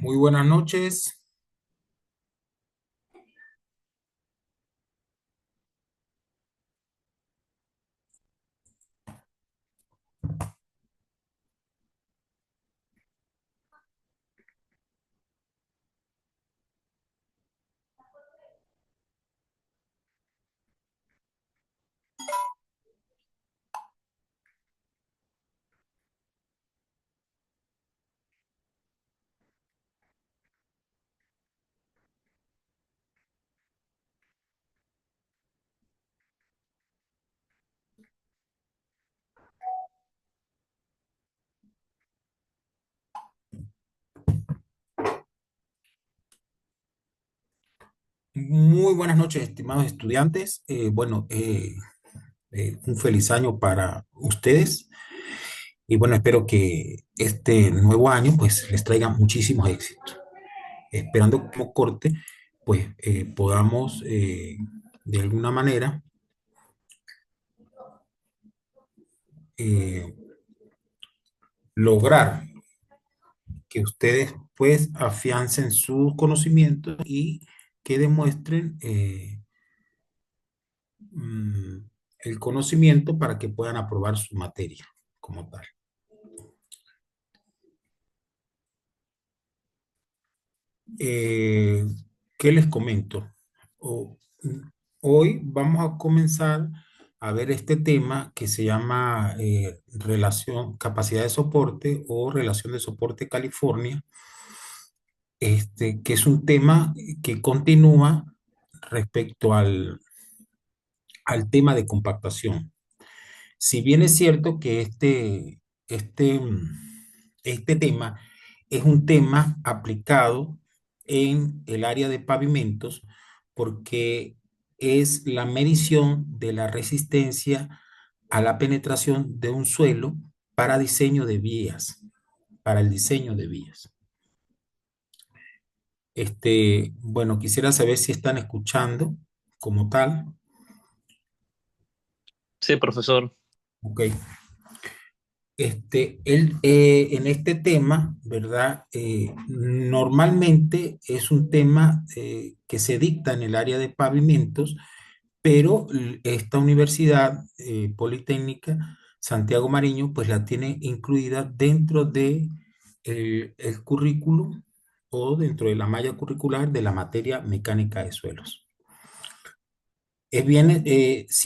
Muy buenas noches. Muy buenas noches, estimados estudiantes. Un feliz año para ustedes. Y bueno, espero que este nuevo año pues les traiga muchísimos éxitos. Esperando que como corte pues podamos de alguna manera eh, lograr que ustedes pues afiancen sus conocimientos y que demuestren mm, el conocimiento para que puedan aprobar su materia como tal. Eh, ¿Qué les comento? O- Hoy vamos a comenzar a ver este tema que se llama capacidad de soporte o relación de soporte California, que es un tema que continúa respecto al tema de compactación. Si bien es cierto que este tema es un tema aplicado en el área de pavimentos porque es la medición de la resistencia a la penetración de un suelo para diseño de vías, para el diseño de vías. Bueno, quisiera saber si están escuchando como tal. Sí, profesor. Ok. En este tema, ¿verdad? Normalmente es un tema que se dicta en el área de pavimentos, pero esta universidad politécnica, Santiago Mariño, pues la tiene incluida dentro de el currículum o dentro de la malla curricular de la materia mecánica de suelos. Si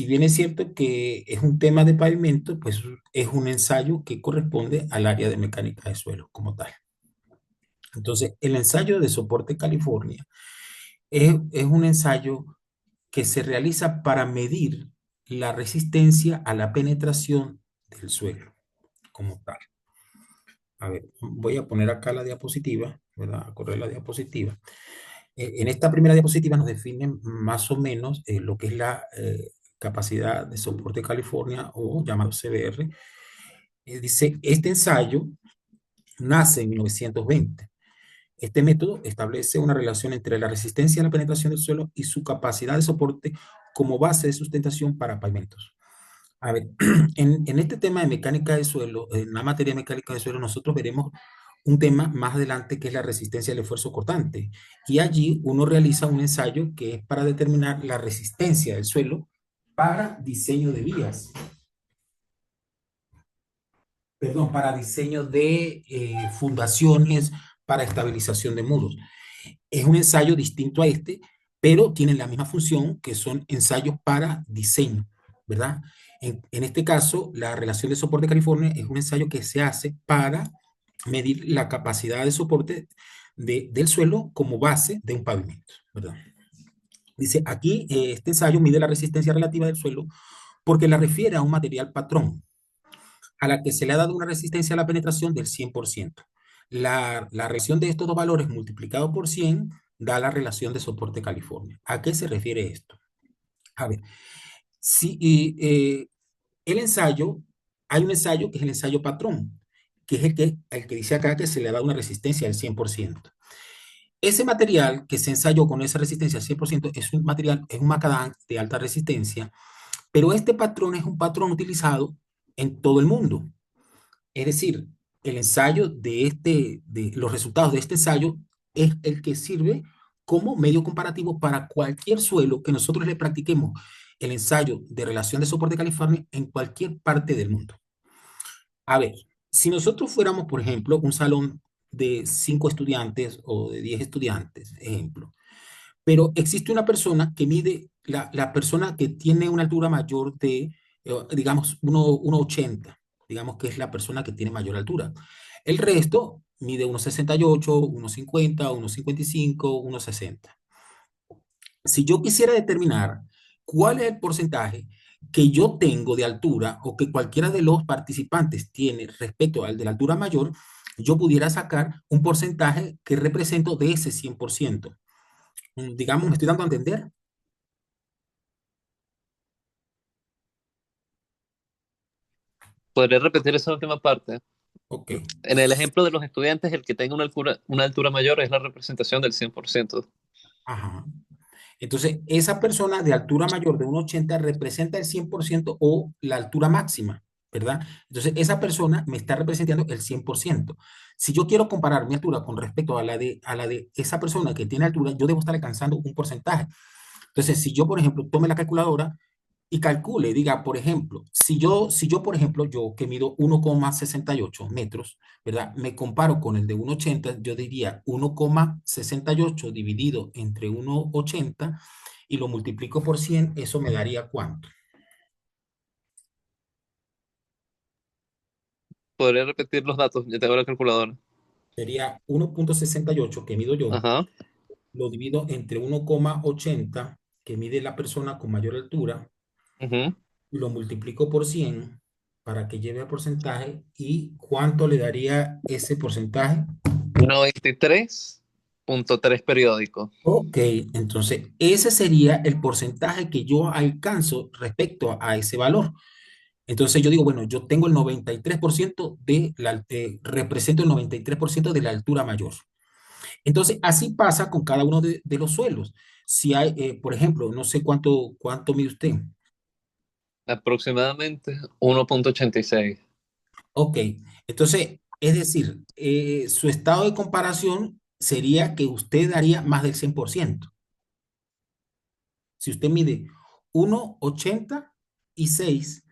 bien es cierto que es un tema de pavimento, pues es un ensayo que corresponde al área de mecánica de suelo como tal. Entonces, el ensayo de soporte California es un ensayo que se realiza para medir la resistencia a la penetración del suelo como tal. A ver, voy a poner acá la diapositiva, ¿verdad? A correr la diapositiva. En esta primera diapositiva nos definen más o menos lo que es la capacidad de soporte California o llamado CBR. Dice, este ensayo nace en 1920. Este método establece una relación entre la resistencia a la penetración del suelo y su capacidad de soporte como base de sustentación para pavimentos. A ver, en este tema de mecánica de suelo, en la materia de mecánica de suelo, nosotros veremos un tema más adelante que es la resistencia al esfuerzo cortante. Y allí uno realiza un ensayo que es para determinar la resistencia del suelo para diseño de vías, perdón, para diseño de fundaciones, para estabilización de muros. Es un ensayo distinto a este, pero tienen la misma función que son ensayos para diseño, ¿verdad? En este caso, la relación de soporte de California es un ensayo que se hace para medir la capacidad de soporte del suelo como base de un pavimento, ¿verdad? Dice, aquí este ensayo mide la resistencia relativa del suelo porque la refiere a un material patrón, a la que se le ha dado una resistencia a la penetración del 100%. La relación de estos dos valores multiplicado por 100 da la relación de soporte California. ¿A qué se refiere esto? A ver, si el ensayo, hay un ensayo que es el ensayo patrón, que es el que dice acá que se le da una resistencia del 100%. Ese material que se ensayó con esa resistencia al 100% es un material, es un macadam de alta resistencia, pero este patrón es un patrón utilizado en todo el mundo. Es decir, el ensayo de los resultados de este ensayo es el que sirve como medio comparativo para cualquier suelo que nosotros le practiquemos el ensayo de relación de soporte California en cualquier parte del mundo. A ver, si nosotros fuéramos, por ejemplo, un salón de 5 estudiantes o de 10 estudiantes, ejemplo, pero existe una persona que mide, la persona que tiene una altura mayor de, digamos, 1,80, digamos que es la persona que tiene mayor altura. El resto mide 1,68, 1,50, 1,55, 1,60. Si yo quisiera determinar cuál es el porcentaje que yo tengo de altura o que cualquiera de los participantes tiene respecto al de la altura mayor, yo pudiera sacar un porcentaje que represento de ese 100%. Digamos, ¿me estoy dando a entender? ¿Podría repetir esa última parte? Ok. En el ejemplo de los estudiantes, el que tenga una altura mayor es la representación del 100%. Ajá. Entonces, esa persona de altura mayor de 1,80 representa el 100% o la altura máxima, ¿verdad? Entonces, esa persona me está representando el 100%. Si yo quiero comparar mi altura con respecto a la de esa persona que tiene altura, yo debo estar alcanzando un porcentaje. Entonces, si yo, por ejemplo, tome la calculadora y calcule, diga, por ejemplo, si yo, por ejemplo, yo que mido 1,68 metros, ¿verdad? Me comparo con el de 1,80, yo diría 1,68 dividido entre 1,80 y lo multiplico por 100, eso me daría ¿cuánto? ¿Podría repetir los datos? Ya tengo la calculadora. Sería 1,68 que mido yo, Ajá. lo divido entre 1,80 que mide la persona con mayor altura Ujú. y lo multiplico por 100 para que lleve a porcentaje. ¿Y cuánto le daría ese porcentaje? 93.3 periódico. Ok, entonces ese sería el porcentaje que yo alcanzo respecto a ese valor. Entonces yo digo, bueno, yo tengo el 93% represento el 93% de la altura mayor. Entonces así pasa con cada uno de los suelos. Si hay, por ejemplo, no sé cuánto mide usted. Aproximadamente 1.86. Ok, entonces, es decir, su estado de comparación sería que usted daría más del 100%. Si usted mide 1,86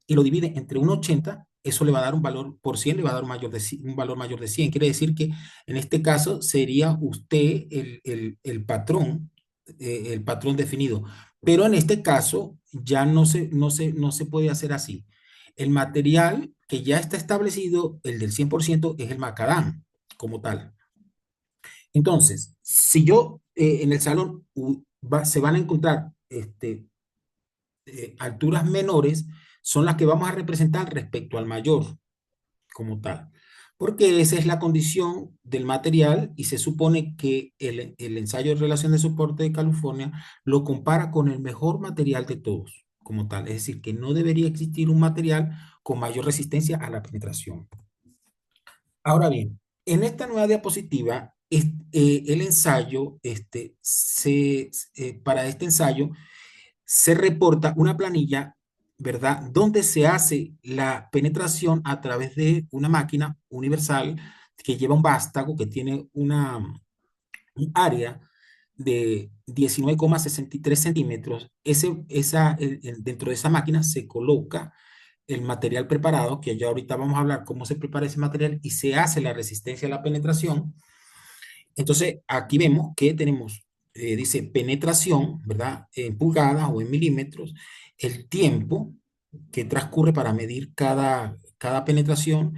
y lo divide entre 1,80, eso le va a dar un valor por 100, le va a dar un valor mayor de 100. Quiere decir que en este caso sería usted el patrón definido. Pero en este caso ya no se puede hacer así. El material que ya está establecido, el del 100%, es el macadam como tal. Entonces, si yo en el salón se van a encontrar alturas menores, son las que vamos a representar respecto al mayor como tal. Porque esa es la condición del material y se supone que el ensayo de relación de soporte de California lo compara con el mejor material de todos como tal. Es decir, que no debería existir un material con mayor resistencia a la penetración. Ahora bien, en esta nueva diapositiva, el ensayo, para este ensayo, se reporta una planilla, ¿verdad? Donde se hace la penetración a través de una máquina universal que lleva un vástago que tiene un área de 19,63 centímetros. Dentro de esa máquina se coloca el material preparado, que ya ahorita vamos a hablar cómo se prepara ese material y se hace la resistencia a la penetración. Entonces, aquí vemos que tenemos, dice penetración, ¿verdad? En pulgadas o en milímetros, el tiempo que transcurre para medir cada penetración.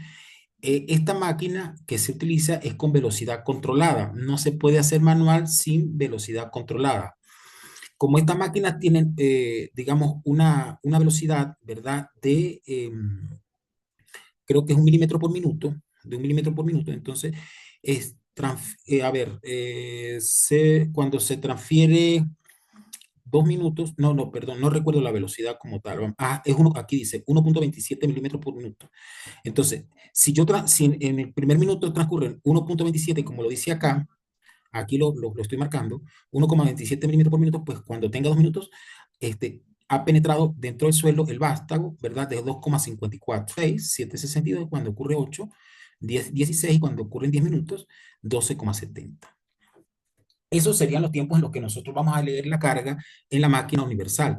Esta máquina que se utiliza es con velocidad controlada. No se puede hacer manual sin velocidad controlada. Como estas máquinas tienen, digamos, una velocidad, ¿verdad? Creo que es 1 milímetro por minuto, de 1 milímetro por minuto. Entonces, a ver, cuando se transfiere 2 minutos, no, no, perdón, no recuerdo la velocidad como tal. Aquí dice 1,27 milímetros por minuto. Entonces, si en el primer minuto transcurren 1,27, como lo dice acá, aquí lo estoy marcando, 1,27 milímetros por minuto, pues cuando tenga 2 minutos, ha penetrado dentro del suelo el vástago, ¿verdad? De 2,54. 6, 7 62, cuando ocurre 8, 16 y cuando ocurren 10 minutos, 12,70. Esos serían los tiempos en los que nosotros vamos a leer la carga en la máquina universal.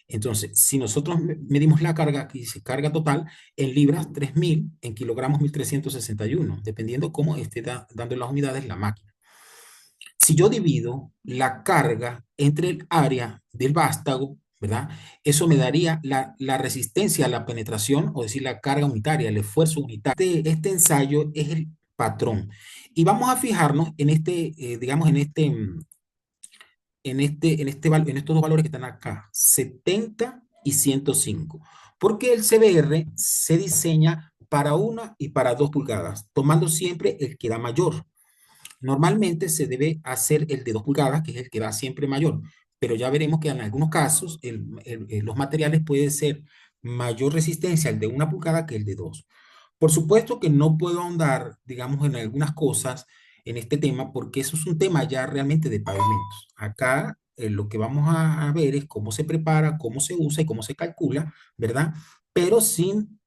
Entonces, si nosotros medimos la carga, aquí dice carga total, en libras 3.000, en kilogramos 1.361, dependiendo cómo esté dando las unidades la máquina. Si yo divido la carga entre el área del vástago, ¿verdad? Eso me daría la resistencia a la penetración, o decir, la carga unitaria, el esfuerzo unitario. Este ensayo es el patrón. Y vamos a fijarnos en este, digamos, en estos dos valores que están acá, 70 y 105. Porque el CBR se diseña para 1 y para 2 pulgadas, tomando siempre el que da mayor. Normalmente se debe hacer el de 2 pulgadas, que es el que da siempre mayor, pero ya veremos que en algunos casos los materiales pueden ser mayor resistencia el de 1 pulgada que el de 2. Por supuesto que no puedo ahondar, digamos, en algunas cosas en este tema, porque eso es un tema ya realmente de pavimentos. Acá lo que vamos a ver es cómo se prepara, cómo se usa y cómo se calcula, ¿verdad? Pero sin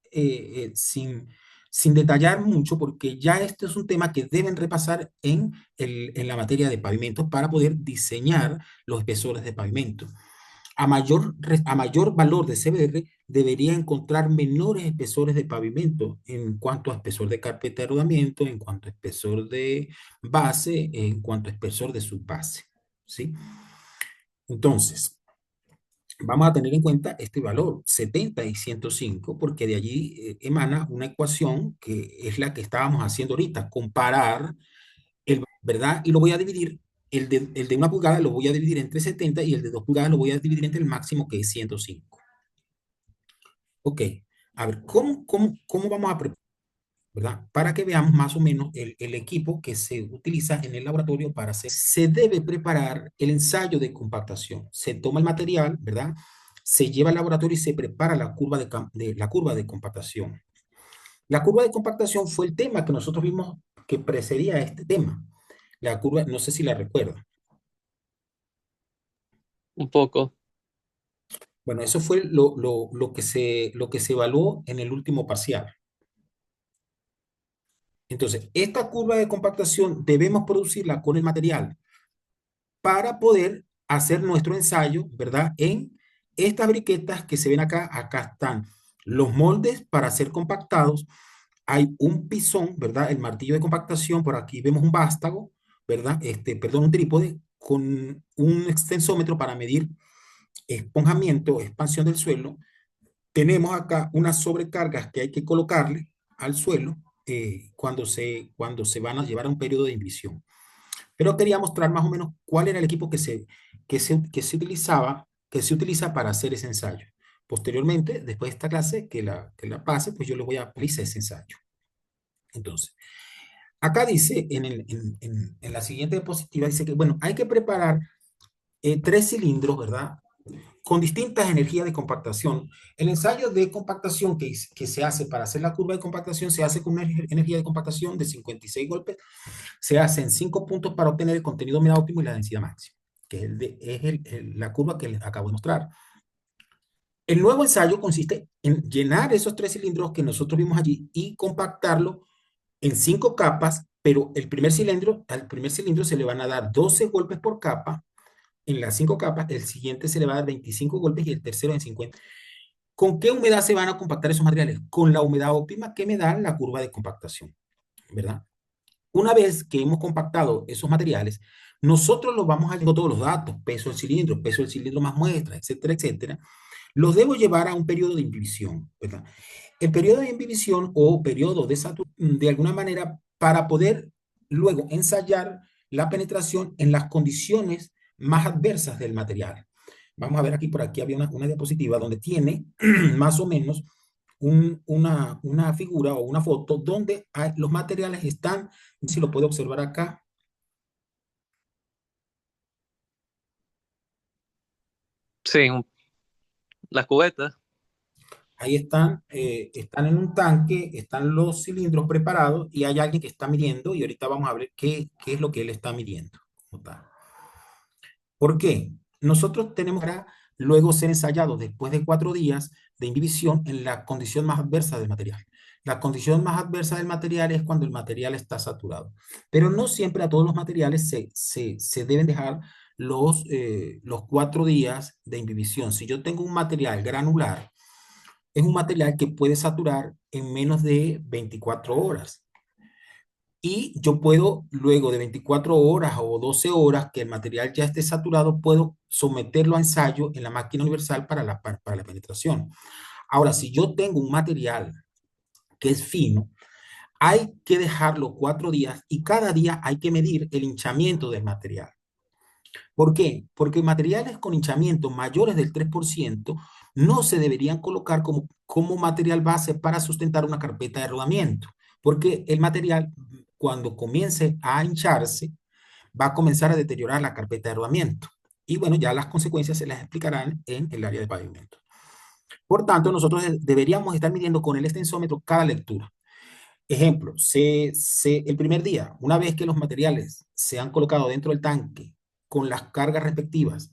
detallar mucho, porque ya este es un tema que deben repasar en la materia de pavimentos para poder diseñar los espesores de pavimento. A mayor valor de CBR, debería encontrar menores espesores de pavimento en cuanto a espesor de carpeta de rodamiento, en cuanto a espesor de base, en cuanto a espesor de subbase, ¿sí? Entonces, vamos a tener en cuenta este valor, 70 y 105, porque de allí emana una ecuación que es la que estábamos haciendo ahorita, comparar ¿verdad? Y lo voy a dividir, el de 1 pulgada lo voy a dividir entre 70 y el de 2 pulgadas lo voy a dividir entre el máximo, que es 105. Ok, a ver, ¿cómo vamos a preparar, ¿verdad? Para que veamos más o menos el equipo que se utiliza en el laboratorio para hacer. Se debe preparar el ensayo de compactación. Se toma el material, ¿verdad? Se lleva al laboratorio y se prepara la curva de compactación. La curva de compactación fue el tema que nosotros vimos que precedía a este tema. La curva, no sé si la recuerda. Un poco. Bueno, eso fue lo que se evaluó en el último parcial. Entonces, esta curva de compactación debemos producirla con el material para poder hacer nuestro ensayo, ¿verdad? En estas briquetas que se ven acá, acá están los moldes para ser compactados. Hay un pisón, ¿verdad? El martillo de compactación, por aquí vemos un vástago, ¿verdad? Perdón, un trípode con un extensómetro para medir esponjamiento, expansión del suelo. Tenemos acá unas sobrecargas que hay que colocarle al suelo cuando se van a llevar a un periodo de inhibición. Pero quería mostrar más o menos cuál era el equipo que se utilizaba, que se utiliza para hacer ese ensayo. Posteriormente, después de esta clase, que la pase, pues yo le voy a aplicar ese ensayo. Entonces, acá dice, en la siguiente diapositiva, dice que, bueno, hay que preparar 3 cilindros, ¿verdad? Con distintas energías de compactación. El ensayo de compactación que se hace para hacer la curva de compactación se hace con una energía de compactación de 56 golpes. Se hace en 5 puntos para obtener el contenido medio óptimo y la densidad máxima, que es la curva que les acabo de mostrar. El nuevo ensayo consiste en llenar esos 3 cilindros que nosotros vimos allí y compactarlo en 5 capas, pero al primer cilindro se le van a dar 12 golpes por capa en las 5 capas, el siguiente se le va a dar 25 golpes y el tercero en 50. ¿Con qué humedad se van a compactar esos materiales? Con la humedad óptima que me da la curva de compactación, ¿verdad? Una vez que hemos compactado esos materiales, nosotros los vamos a llevar todos los datos, peso del cilindro más muestra, etcétera, etcétera. Los debo llevar a un periodo de inhibición, ¿verdad? El periodo de inhibición o periodo de saturación, de alguna manera, para poder luego ensayar la penetración en las condiciones más adversas del material. Vamos a ver aquí, por aquí había una diapositiva donde tiene más o menos una figura o una foto donde los materiales están, si lo puede observar acá, Sí, las cubetas. ahí están en un tanque, están los cilindros preparados y hay alguien que está midiendo y ahorita vamos a ver qué es lo que él está midiendo. ¿Por qué? Nosotros tenemos luego ser ensayado después de 4 días de inhibición en la condición más adversa del material. La condición más adversa del material es cuando el material está saturado. Pero no siempre a todos los materiales se deben dejar los 4 días de inhibición. Si yo tengo un material granular, es un material que puede saturar en menos de 24 horas. Y yo puedo, luego de 24 horas o 12 horas que el material ya esté saturado, puedo someterlo a ensayo en la máquina universal para la penetración. Ahora, si yo tengo un material que es fino, hay que dejarlo 4 días y cada día hay que medir el hinchamiento del material. ¿Por qué? Porque materiales con hinchamiento mayores del 3% no se deberían colocar como material base para sustentar una carpeta de rodamiento, porque el material, cuando comience a hincharse, va a comenzar a deteriorar la carpeta de rodamiento. Y bueno, ya las consecuencias se las explicarán en el área de pavimento. Por tanto, nosotros deberíamos estar midiendo con el extensómetro cada lectura. Ejemplo, el primer día, una vez que los materiales se han colocado dentro del tanque con las cargas respectivas,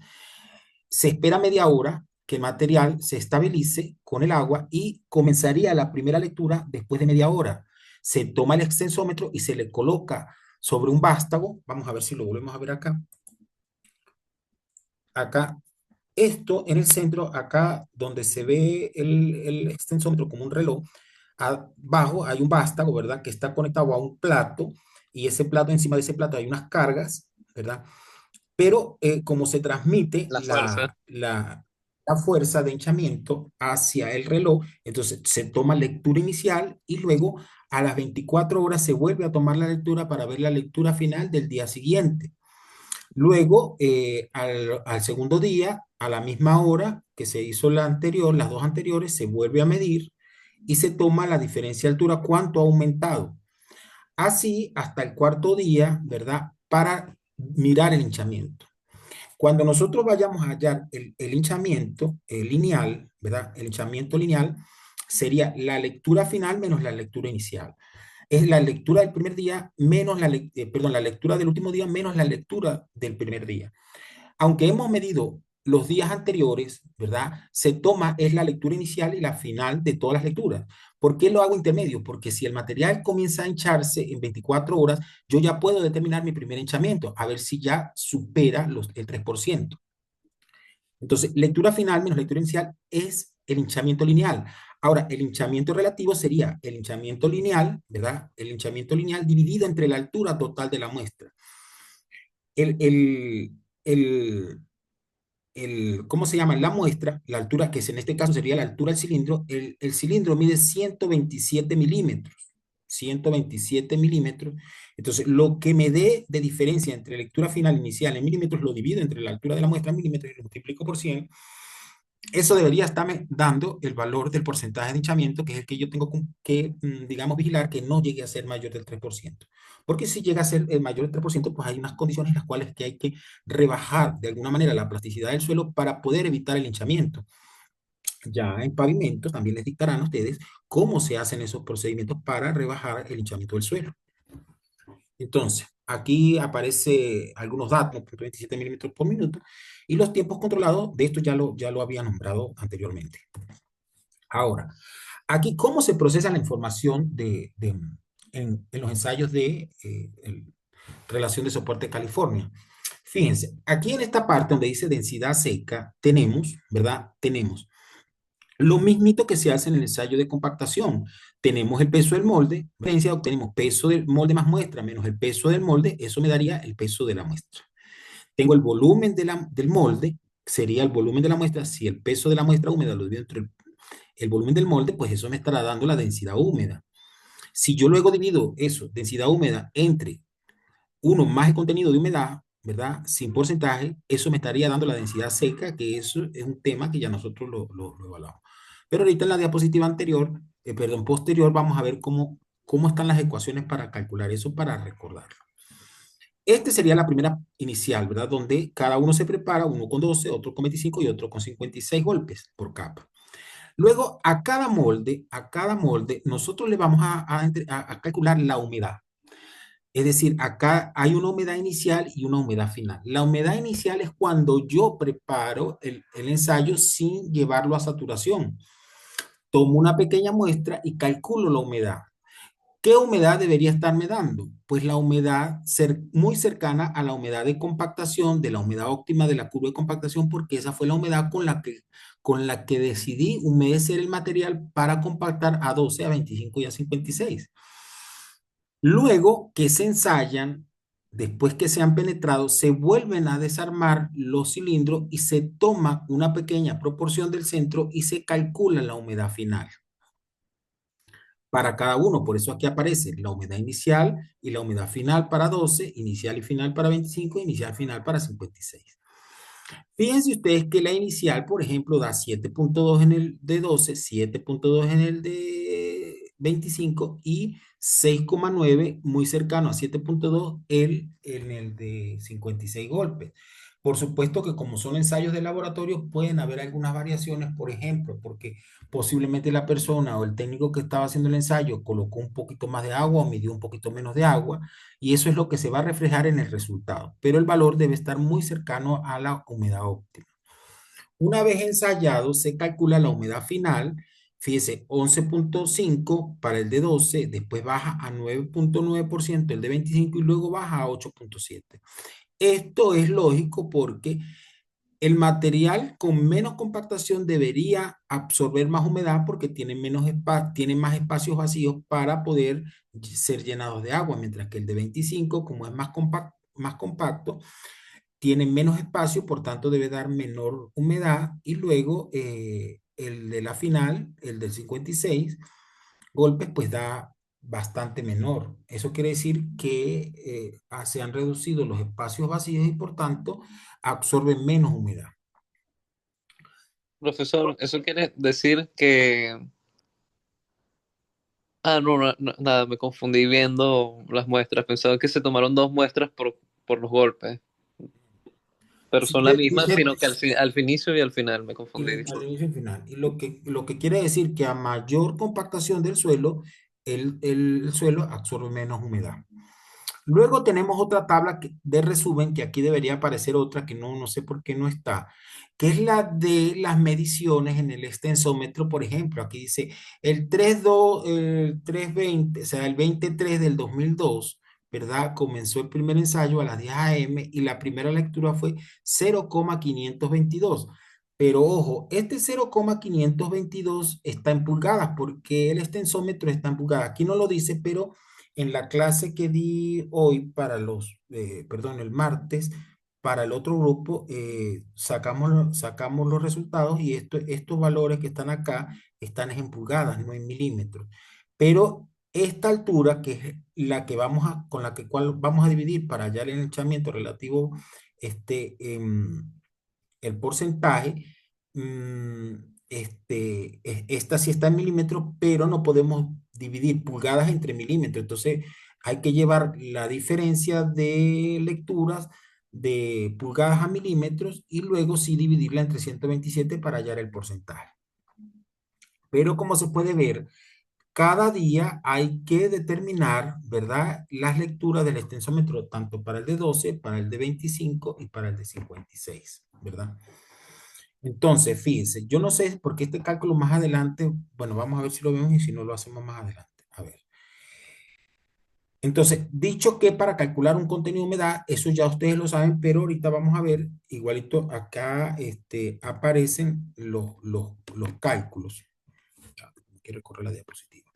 se espera media hora que el material se estabilice con el agua y comenzaría la primera lectura después de media hora. Se toma el extensómetro y se le coloca sobre un vástago. Vamos a ver si lo volvemos a ver acá. Acá, esto en el centro, acá donde se ve el extensómetro como un reloj, abajo hay un vástago, ¿verdad? Que está conectado a un plato y ese plato, encima de ese plato hay unas cargas, ¿verdad? Pero como se transmite La fuerza. la fuerza de hinchamiento hacia el reloj, entonces se toma lectura inicial y luego a las 24 horas se vuelve a tomar la lectura para ver la lectura final del día siguiente. Luego, al segundo día, a la misma hora que se hizo la anterior, las dos anteriores, se vuelve a medir y se toma la diferencia de altura, cuánto ha aumentado. Así hasta el cuarto día, ¿verdad? Para mirar el hinchamiento. Cuando nosotros vayamos a hallar el hinchamiento lineal, ¿verdad? El hinchamiento lineal sería la lectura final menos la lectura inicial. Es la lectura del primer día menos perdón, la lectura del último día menos la lectura del primer día. Aunque hemos medido los días anteriores, ¿verdad? Se toma es la lectura inicial y la final de todas las lecturas. ¿Por qué lo hago intermedio? Porque si el material comienza a hincharse en 24 horas, yo ya puedo determinar mi primer hinchamiento, a ver si ya supera el 3%. Entonces, lectura final menos lectura inicial es el hinchamiento lineal. Ahora, el hinchamiento relativo sería el hinchamiento lineal, ¿verdad? El hinchamiento lineal dividido entre la altura total de la muestra. El, el, el, ¿Cómo se llama? La muestra, la altura, que en este caso sería la altura del cilindro, el cilindro mide 127 milímetros. 127 milímetros. Entonces, lo que me dé de diferencia entre lectura final inicial en milímetros, lo divido entre la altura de la muestra en milímetros y lo multiplico por 100. Eso debería estarme dando el valor del porcentaje de hinchamiento, que es el que yo tengo que, digamos, vigilar que no llegue a ser mayor del 3%. Porque si llega a ser el mayor del 3%, pues hay unas condiciones en las cuales que hay que rebajar de alguna manera la plasticidad del suelo para poder evitar el hinchamiento. Ya en pavimento también les dictarán a ustedes cómo se hacen esos procedimientos para rebajar el hinchamiento del suelo. Entonces, aquí aparece algunos datos, 27 milímetros por minuto, y los tiempos controlados, de esto ya lo había nombrado anteriormente. Ahora, aquí, ¿cómo se procesa la información en los ensayos de relación de soporte California? Fíjense, aquí en esta parte donde dice densidad seca, tenemos, ¿verdad? Tenemos lo mismito que se hace en el ensayo de compactación. Tenemos el peso del molde, obtenemos peso del molde más muestra menos el peso del molde, eso me daría el peso de la muestra. Tengo el volumen del molde, sería el volumen de la muestra, si el peso de la muestra húmeda lo divido entre el volumen del molde, pues eso me estará dando la densidad húmeda. Si yo luego divido eso, densidad húmeda, entre uno más el contenido de humedad, ¿verdad? Sin porcentaje, eso me estaría dando la densidad seca, que eso es un tema que ya nosotros lo evaluamos. Pero ahorita en la diapositiva anterior, perdón, posterior, vamos a ver cómo están las ecuaciones para calcular eso, para recordarlo. Este sería la primera inicial, ¿verdad? Donde cada uno se prepara, uno con 12, otro con 25 y otro con 56 golpes por capa. Luego, a cada molde, nosotros le vamos a calcular la humedad. Es decir, acá hay una humedad inicial y una humedad final. La humedad inicial es cuando yo preparo el ensayo sin llevarlo a saturación. Tomo una pequeña muestra y calculo la humedad. ¿Qué humedad debería estarme dando? Pues la humedad muy cercana a la humedad de compactación, de la humedad óptima de la curva de compactación, porque esa fue la humedad con la que decidí humedecer el material para compactar a 12, a 25 y a 56. Luego que se ensayan, después que se han penetrado, se vuelven a desarmar los cilindros y se toma una pequeña proporción del centro y se calcula la humedad final para cada uno. Por eso aquí aparece la humedad inicial y la humedad final para 12, inicial y final para 25, inicial y final para 56. Fíjense ustedes que la inicial, por ejemplo, da 7.2 en el de 12, 7.2 en el de 25 y 6,9 muy cercano a 7.2 en el de 56 golpes. Por supuesto que como son ensayos de laboratorio pueden haber algunas variaciones, por ejemplo, porque posiblemente la persona o el técnico que estaba haciendo el ensayo colocó un poquito más de agua o midió un poquito menos de agua y eso es lo que se va a reflejar en el resultado, pero el valor debe estar muy cercano a la humedad óptima. Una vez ensayado, se calcula la humedad final, fíjese, 11.5 para el de 12, después baja a 9.9% el de 25 y luego baja a 8.7. Esto es lógico porque el material con menos compactación debería absorber más humedad porque tiene más espacios vacíos para poder ser llenados de agua, mientras que el de 25, como es más compacto, tiene menos espacio, por tanto debe dar menor humedad. Y luego el de la final, el del 56 golpes, pues da bastante menor. Eso quiere decir que se han reducido los espacios vacíos y por tanto absorben menos humedad. Profesor, eso quiere decir que... Ah, no, nada, me confundí viendo las muestras. Pensaba que se tomaron dos muestras por los golpes, pero Sí, son la misma, dice, sino que al inicio y al final me confundí, al disculpe. inicio y final. Y lo que quiere decir que a mayor compactación del suelo, el suelo absorbe menos humedad. Luego tenemos otra tabla de resumen, que aquí debería aparecer otra que no sé por qué no está, que es la de las mediciones en el extensómetro. Por ejemplo, aquí dice el 32, el 320, o sea, el 23 del 2002, ¿verdad? Comenzó el primer ensayo a las 10 a.m. y la primera lectura fue 0,522. Pero ojo, este 0,522 está en pulgadas porque el extensómetro está en pulgadas. Aquí no lo dice, pero en la clase que di hoy perdón, el martes, para el otro grupo, sacamos los resultados y estos valores que están acá están en pulgadas, no en milímetros. Pero esta altura, que es la que con la cual vamos a dividir para hallar el henchamiento relativo, el porcentaje, mm, esta sí está en milímetros, pero no podemos dividir pulgadas entre milímetros. Entonces, hay que llevar la diferencia de lecturas de pulgadas a milímetros y luego sí dividirla entre 127 para hallar el porcentaje. Pero como se puede ver, cada día hay que determinar, ¿verdad? Las lecturas del extensómetro, tanto para el de 12, para el de 25 y para el de 56, ¿verdad? Entonces, fíjense, yo no sé por qué este cálculo más adelante, bueno, vamos a ver si lo vemos y si no lo hacemos más adelante. A ver. Entonces, dicho que para calcular un contenido de humedad, eso ya ustedes lo saben, pero ahorita vamos a ver, igualito acá aparecen los cálculos. Ya, hay que recorrer la diapositiva.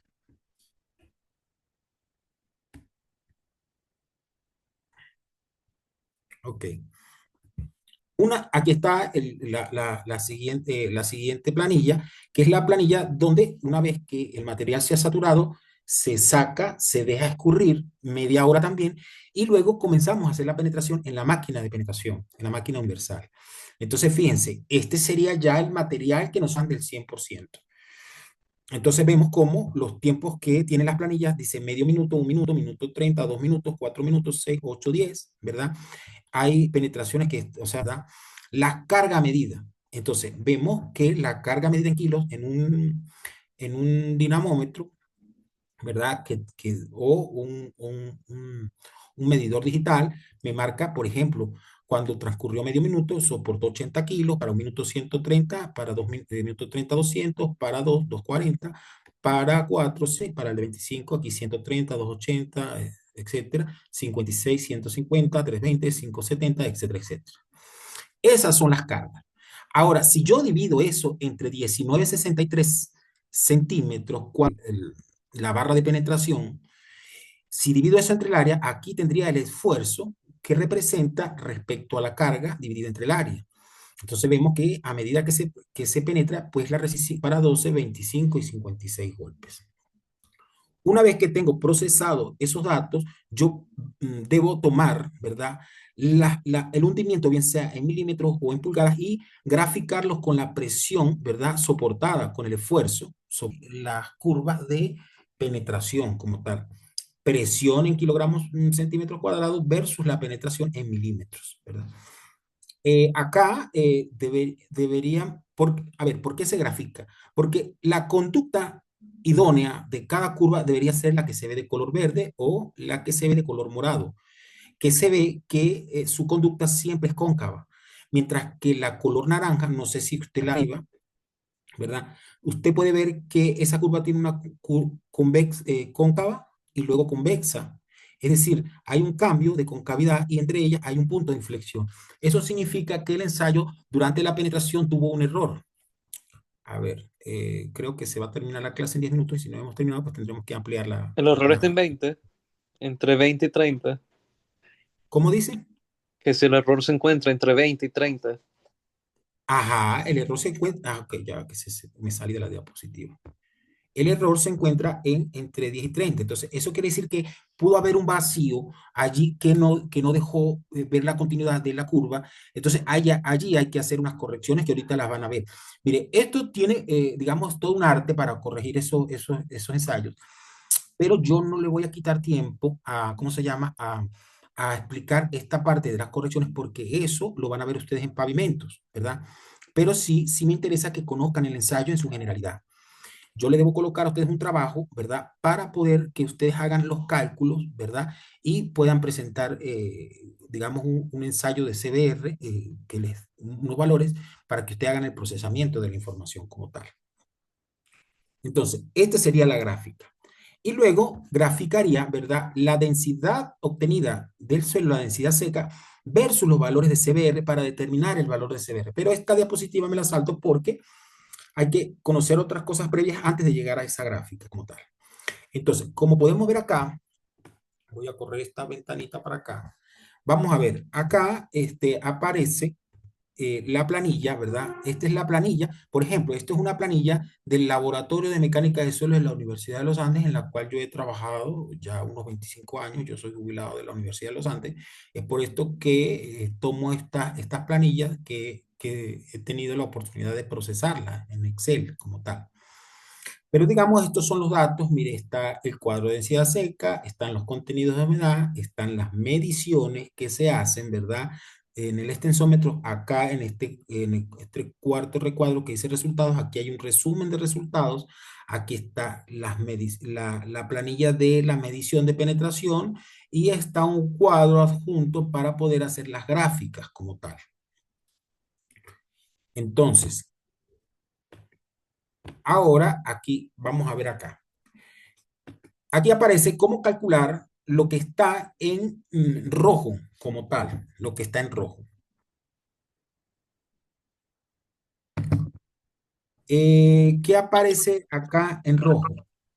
Ok. Aquí está la siguiente planilla, que es la planilla donde una vez que el material se ha saturado, se saca, se deja escurrir media hora también, y luego comenzamos a hacer la penetración en la máquina de penetración, en la máquina universal. Entonces, fíjense, este sería ya el material que nos dan del 100%. Entonces vemos cómo los tiempos que tienen las planillas, dice medio minuto, un minuto, minuto 30, 2 minutos, 4 minutos, 6, 8, 10, ¿verdad? Hay penetraciones que, o sea, da la carga medida. Entonces, vemos que la carga medida en kilos en un dinamómetro ¿verdad? O un medidor digital me marca, por ejemplo, cuando transcurrió medio minuto, soportó 80 kilos, para un minuto 130, para minuto 30, 200, para 2, 240, para 4, sí, para el de 25, aquí 130, 280, etcétera, 56, 150, 320, 570, etcétera, etcétera. Esas son las cargas. Ahora, si yo divido eso entre 19,63 centímetros, la barra de penetración, si divido eso entre el área, aquí tendría el esfuerzo que representa respecto a la carga dividida entre el área. Entonces vemos que a medida que se penetra, pues la resistencia para 12, 25 y 56 golpes. Una vez que tengo procesado esos datos, yo debo tomar, ¿verdad? El hundimiento, bien sea en milímetros o en pulgadas, y graficarlos con la presión, ¿verdad? Soportada con el esfuerzo sobre las curvas de penetración como tal. Presión en kilogramos centímetros cuadrados versus la penetración en milímetros, ¿verdad? Acá deberían, a ver, ¿por qué se grafica? Porque la conducta idónea de cada curva debería ser la que se ve de color verde o la que se ve de color morado, que se ve que su conducta siempre es cóncava, mientras que la color naranja, no sé si usted la iba, ¿verdad? Usted puede ver que esa curva tiene una cóncava y luego convexa. Es decir, hay un cambio de concavidad y entre ellas hay un punto de inflexión. Eso significa que el ensayo durante la penetración tuvo un error. A ver, creo que se va a terminar la clase en 10 minutos y si no hemos terminado, pues tendremos que ampliar El error está en la... 20, entre 20 y 30. ¿Cómo dice? Que si el error se encuentra entre 20 y 30. Ajá, el error se encuentra... Ah, ok, ya que me salí de la diapositiva. El error se encuentra entre 10 y 30. Entonces, eso quiere decir que pudo haber un vacío allí que no dejó ver la continuidad de la curva. Entonces, allí hay que hacer unas correcciones que ahorita las van a ver. Mire, esto tiene, digamos, todo un arte para corregir esos ensayos, pero yo no le voy a quitar tiempo a, ¿cómo se llama? A explicar esta parte de las correcciones porque eso lo van a ver ustedes en pavimentos, ¿verdad? Pero sí me interesa que conozcan el ensayo en su generalidad. Yo le debo colocar a ustedes un trabajo, ¿verdad? Para poder que ustedes hagan los cálculos, ¿verdad? Y puedan presentar, digamos, un ensayo de CBR, unos valores para que ustedes hagan el procesamiento de la información como tal. Entonces, esta sería la gráfica. Y luego graficaría, ¿verdad? La densidad obtenida del suelo, la densidad seca, versus los valores de CBR para determinar el valor de CBR. Pero esta diapositiva me la salto porque hay que conocer otras cosas previas antes de llegar a esa gráfica como tal. Entonces, como podemos ver acá, voy a correr esta ventanita para acá. Vamos a ver, acá aparece la planilla, ¿verdad? Esta es la planilla. Por ejemplo, esto es una planilla del Laboratorio de Mecánica de Suelos de la Universidad de los Andes, en la cual yo he trabajado ya unos 25 años. Yo soy jubilado de la Universidad de los Andes. Es por esto que tomo estas planillas que he tenido la oportunidad de procesarlas en Excel como tal. Pero digamos, estos son los datos. Mire, está el cuadro de densidad seca, están los contenidos de humedad, están las mediciones que se hacen, ¿verdad? En el extensómetro, acá en este cuarto recuadro que dice resultados, aquí hay un resumen de resultados. Aquí está la planilla de la medición de penetración y está un cuadro adjunto para poder hacer las gráficas como tal. Entonces, ahora aquí vamos a ver acá. Aquí aparece cómo calcular lo que está en rojo como tal, lo que está en rojo. ¿Qué aparece acá en rojo?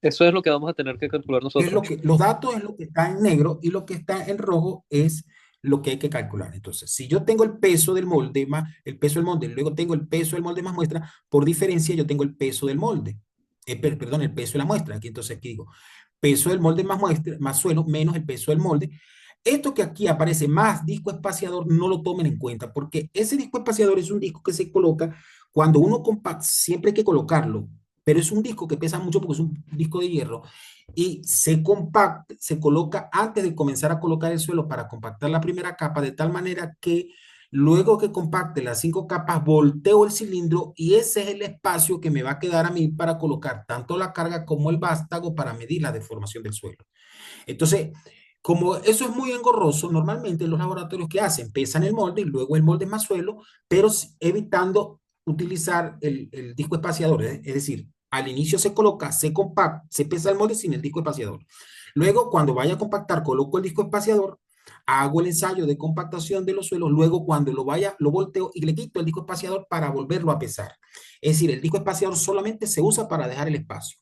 Eso es lo que vamos a tener que calcular Es nosotros. los datos es lo que está en negro y lo que está en rojo es lo que hay que calcular. Entonces, si yo tengo el peso del molde más el peso del molde, luego tengo el peso del molde más muestra, por diferencia yo tengo el peso del molde. Perdón, el peso de la muestra. Aquí digo, peso del molde más muestra, más suelo, menos el peso del molde. Esto que aquí aparece más disco espaciador, no lo tomen en cuenta, porque ese disco espaciador es un disco que se coloca cuando uno compacta, siempre hay que colocarlo, pero es un disco que pesa mucho porque es un disco de hierro y se compacta, se coloca antes de comenzar a colocar el suelo para compactar la primera capa, de tal manera que Luego que compacte las 5 capas, volteo el cilindro y ese es el espacio que me va a quedar a mí para colocar tanto la carga como el vástago para medir la deformación del suelo. Entonces, como eso es muy engorroso, normalmente los laboratorios que hacen, pesan el molde y luego el molde es más suelo, pero evitando utilizar el disco espaciador. Es decir, al inicio se coloca, se compacta, se pesa el molde sin el disco espaciador. Luego, cuando vaya a compactar, coloco el disco espaciador, hago el ensayo de compactación de los suelos, luego cuando lo vaya, lo volteo y le quito el disco espaciador para volverlo a pesar. Es decir, el disco espaciador solamente se usa para dejar el espacio.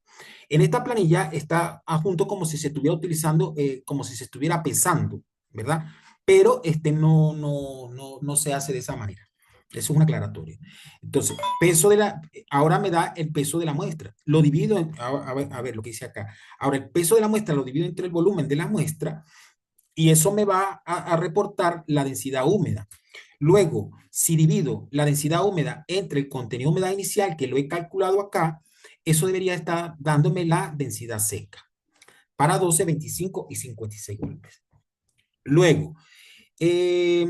En esta planilla está adjunto como si se estuviera utilizando, como si se estuviera pesando, ¿verdad? Pero no se hace de esa manera. Eso es una aclaratoria. Entonces, ahora me da el peso de la muestra. Lo divido, a ver lo que dice acá. Ahora, el peso de la muestra lo divido entre el volumen de la muestra y eso me va a reportar la densidad húmeda. Luego, si divido la densidad húmeda entre el contenido de humedad inicial, que lo he calculado acá, eso debería estar dándome la densidad seca para 12, 25 y 56 golpes. Luego, eh,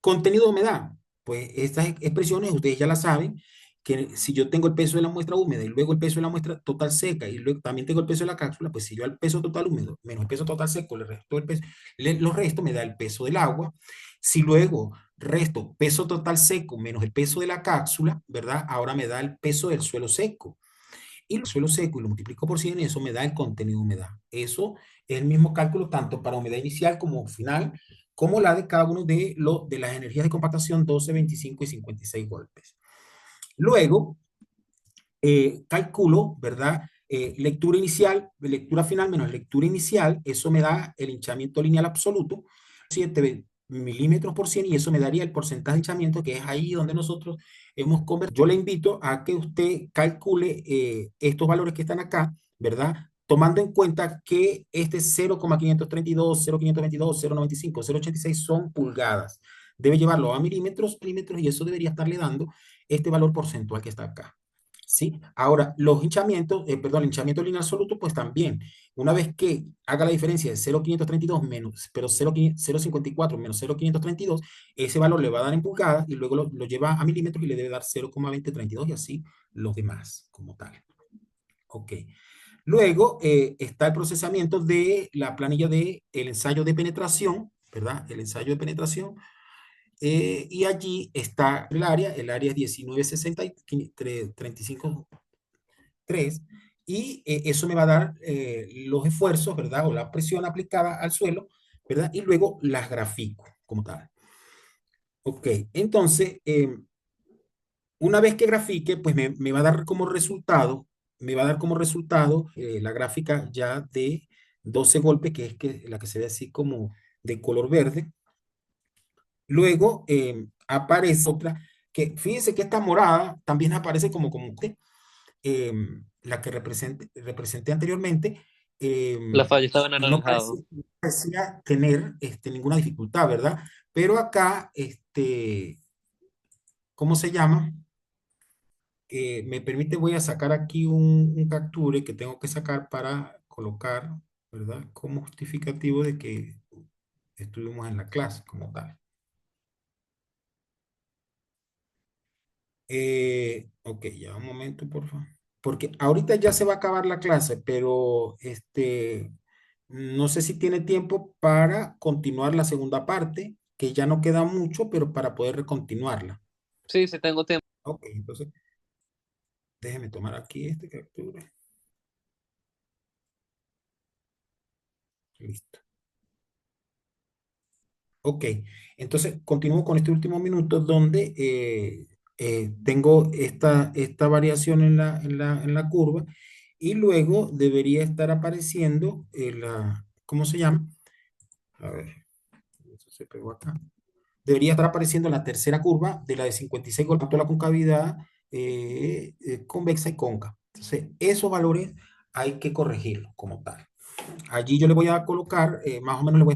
contenido de humedad. Pues estas expresiones ustedes ya las saben, que si yo tengo el peso de la muestra húmeda y luego el peso de la muestra total seca y luego también tengo el peso de la cápsula, pues si yo al peso total húmedo menos el peso total seco le resto el peso, los resto me da el peso del agua. Si luego resto peso total seco menos el peso de la cápsula, ¿verdad? Ahora me da el peso del suelo seco. Y el suelo seco y lo multiplico por 100 y eso me da el contenido de humedad. Eso es el mismo cálculo tanto para humedad inicial como final, como la de cada uno de las energías de compactación 12, 25 y 56 golpes. Luego, calculo, ¿verdad? Lectura inicial, lectura final menos lectura inicial, eso me da el hinchamiento lineal absoluto, 7 milímetros por 100 y eso me daría el porcentaje de hinchamiento que es ahí donde nosotros hemos convertido. Yo le invito a que usted calcule estos valores que están acá, ¿verdad? Tomando en cuenta que este 0,532, 0,522, 0,95, 0,86 son pulgadas. Debe llevarlo a milímetros, milímetros y eso debería estarle dando este valor porcentual que está acá. ¿Sí? Ahora, los hinchamientos, perdón, el hinchamiento lineal absoluto, pues también, una vez que haga la diferencia de 0,532 menos, pero 0,54 menos 0,532, ese valor le va a dar en pulgadas y luego lo lleva a milímetros y le debe dar 0,2032 y así los demás como tal. Ok. Luego está el procesamiento de la planilla del ensayo de penetración, ¿verdad? El ensayo de penetración. Y allí está el área es 19,65,3 y eso me va a dar los esfuerzos, ¿verdad? O la presión aplicada al suelo, ¿verdad? Y luego las grafico como tal. Ok, entonces, una vez que grafique, pues me va a dar como resultado, la gráfica ya de 12 golpes, que es la que se ve así como de color verde. Luego aparece otra, que fíjense que esta morada también aparece como eh, la que representé anteriormente, La falla estaba no anaranjado. parecía tener ninguna dificultad, ¿verdad? Pero acá, ¿cómo se llama? Me permite, voy a sacar aquí un capture que tengo que sacar para colocar, ¿verdad? Como justificativo de que estuvimos en la clase como tal. Ok, ya un momento, por favor. Porque ahorita ya se va a acabar la clase, pero no sé si tiene tiempo para continuar la segunda parte, que ya no queda mucho, pero para poder continuarla. Sí, sí tengo tiempo. Ok, entonces déjeme tomar aquí este captura. Listo. Ok, entonces continúo con este último minuto donde tengo esta variación en la curva y luego debería estar apareciendo ¿cómo se llama? A ver, eso se pegó acá. Debería estar apareciendo la tercera curva de la de 56 con tanto la concavidad convexa y cóncava. Entonces, esos valores hay que corregirlos como tal. Allí yo le voy a colocar, más o menos le voy a